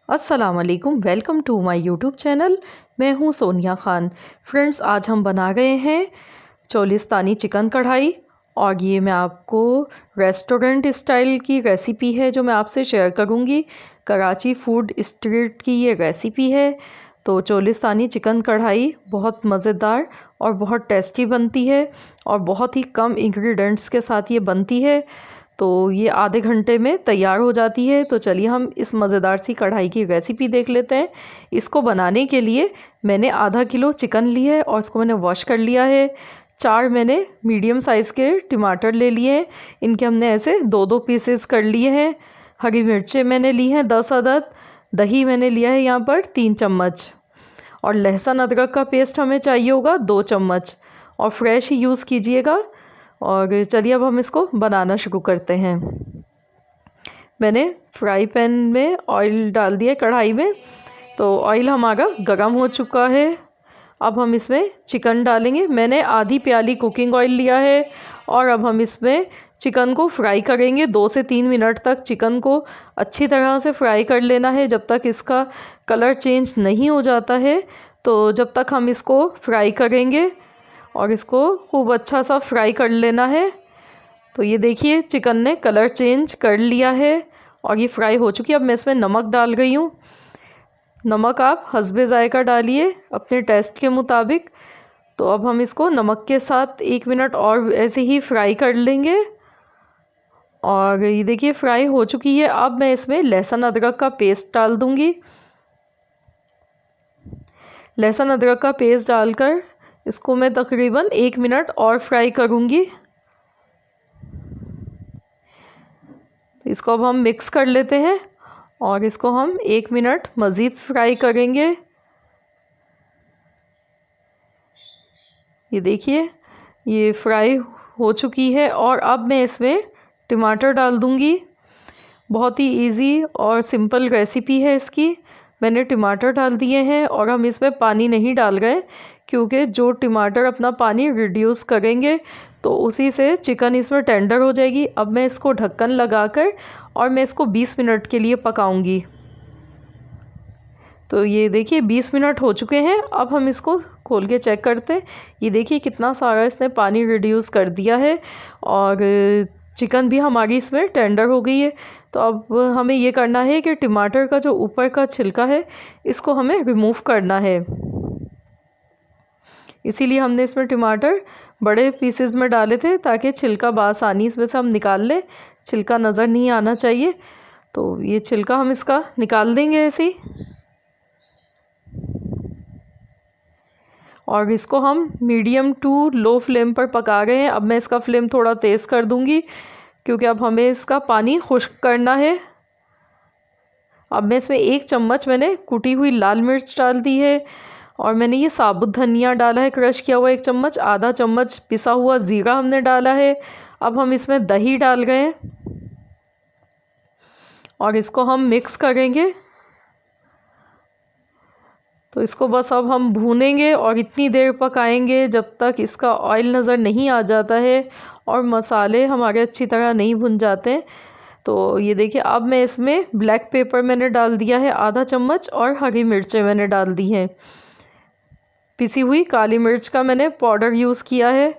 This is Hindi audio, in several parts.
अस्सलाम वालेकुम, welcome to my YouTube channel. मैं हूं सोनिया ख़ान। फ्रेंड्स, आज हम बना गए हैं चोलिस्तानी चिकन कढ़ाई। और ये मैं आपको रेस्टोरेंट स्टाइल की रेसिपी है जो मैं आपसे शेयर करूंगी। कराची फूड स्ट्रीट की ये रेसिपी है। तो चोलिस्तानी चिकन कढ़ाई बहुत मज़ेदार और बहुत टेस्टी बनती है और बहुत ही कम इंग्रेडिएंट्स के साथ ये बनती है। तो ये आधे घंटे में तैयार हो जाती है। तो चलिए हम इस मज़ेदार सी कढ़ाई की रेसिपी देख लेते हैं। इसको बनाने के लिए मैंने आधा किलो चिकन लिया है और इसको मैंने वॉश कर लिया है। 4 मैंने मीडियम साइज़ के टमाटर ले लिए हैं, इनके हमने ऐसे 2-2 पीसेस कर लिए हैं। हरी मिर्चें मैंने ली हैं 10 अदद। दही मैंने लिया है यहाँ पर 3 चम्मच। और लहसुन अदरक का पेस्ट हमें चाहिए होगा 2 चम्मच, और फ्रेश ही यूज़ कीजिएगा। और चलिए अब हम इसको बनाना शुरू करते हैं। मैंने फ्राई पैन में ऑयल डाल दिया कढ़ाई में। तो ऑयल हमारा गरम हो चुका है। अब हम इसमें चिकन डालेंगे। मैंने आधी प्याली कुकिंग ऑयल लिया है और अब हम इसमें चिकन को फ्राई करेंगे। 2 से 3 मिनट तक चिकन को अच्छी तरह से फ्राई कर लेना है, जब तक इसका कलर चेंज नहीं हो जाता है। तो जब तक हम इसको फ्राई करेंगे और इसको खूब अच्छा सा फ्राई कर लेना है। तो ये देखिए चिकन ने कलर चेंज कर लिया है और ये फ्राई हो चुकी है। अब मैं इसमें नमक डाल गई हूँ। नमक आप हस्बे ज़ायका डालिए अपने टेस्ट के मुताबिक। तो अब हम इसको नमक के साथ 1 मिनट और ऐसे ही फ्राई कर लेंगे। और ये देखिए फ्राई हो चुकी है। अब मैं इसमें लहसुन अदरक का पेस्ट डाल दूँगी। लहसुन अदरक का पेस्ट डालकर इसको मैं तकरीबन 1 मिनट और फ्राई करूँगी। तो इसको अब हम मिक्स कर लेते हैं और इसको हम 1 मिनट मज़ीद फ्राई करेंगे। ये देखिए ये फ्राई हो चुकी है और अब मैं इसमें टमाटर डाल दूँगी। बहुत ही इजी और सिंपल रेसिपी है इसकी। मैंने टमाटर डाल दिए हैं और हम इसमें पानी नहीं डाल रहे, क्योंकि जो टमाटर अपना पानी रिड्यूस करेंगे तो उसी से चिकन इसमें टेंडर हो जाएगी। अब मैं इसको ढक्कन लगाकर और मैं इसको 20 मिनट के लिए पकाऊंगी। तो ये देखिए 20 मिनट हो चुके हैं। अब हम इसको खोल के चेक करते हैं। ये देखिए कितना सारा इसने पानी रिड्यूस कर दिया है और चिकन भी हमारी इसमें टेंडर हो गई है। तो अब हमें ये करना है कि टमाटर का जो ऊपर का छिलका है इसको हमें रिमूव करना है। इसीलिए हमने इसमें टमाटर बड़े पीसेस में डाले थे, ताकि छिलका बआसानी इसमें से हम निकाल लें। छिलका नज़र नहीं आना चाहिए। तो ये छिलका हम इसका निकाल देंगे ऐसे ही। और इसको हम मीडियम टू लो फ्लेम पर पका रहे हैं। अब मैं इसका फ्लेम थोड़ा तेज़ कर दूंगी, क्योंकि अब हमें इसका पानी खुश्क करना है। अब मैं इसमें 1 चम्मच मैंने कुटी हुई लाल मिर्च डाल दी है और मैंने ये साबुत धनिया डाला है क्रश किया हुआ 1 चम्मच। आधा चम्मच पिसा हुआ ज़ीरा हमने डाला है। अब हम इसमें दही डाल गए और इसको हम मिक्स करेंगे। तो इसको बस अब हम भूनेंगे और इतनी देर पकाएंगे जब तक इसका ऑयल नज़र नहीं आ जाता है और मसाले हमारे अच्छी तरह नहीं भुन जाते। तो ये देखिए अब मैं इसमें ब्लैक पेपर मैंने डाल दिया है आधा चम्मच और हरी मिर्चें मैंने डाल दी हैं। पिसी हुई काली मिर्च का मैंने पाउडर यूज़ किया है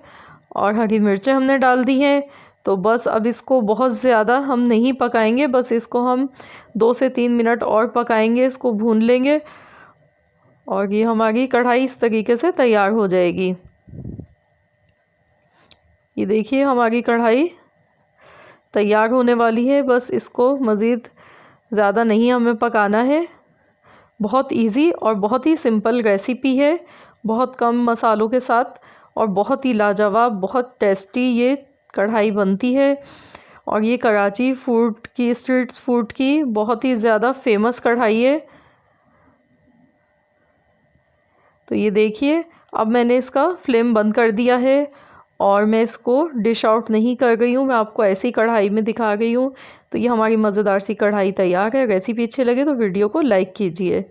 और हरी मिर्चें हमने डाल दी हैं। तो बस अब इसको बहुत ज़्यादा हम नहीं पकाएंगे, बस इसको हम 2 से 3 मिनट और पकाएंगे, इसको भून लेंगे और ये हमारी कढ़ाई इस तरीके से तैयार हो जाएगी। ये देखिए हमारी कढ़ाई तैयार होने वाली है। बस इसको मज़ीद ज़्यादा नहीं हमें पकाना है। बहुत इजी और बहुत ही सिंपल रेसिपी है, बहुत कम मसालों के साथ और बहुत ही लाजवाब, बहुत टेस्टी ये कढ़ाई बनती है। और ये कराची फूड की, स्ट्रीट फूड की बहुत ही ज़्यादा फेमस कढ़ाई है। तो ये देखिए अब मैंने इसका फ्लेम बंद कर दिया है और मैं इसको डिश आउट नहीं कर गई हूँ, मैं आपको ऐसी कढ़ाई में दिखा गई हूँ। तो ये हमारी मज़ेदार सी कढ़ाई तैयार है। रेसिपी अच्छी लगे तो वीडियो को लाइक कीजिए।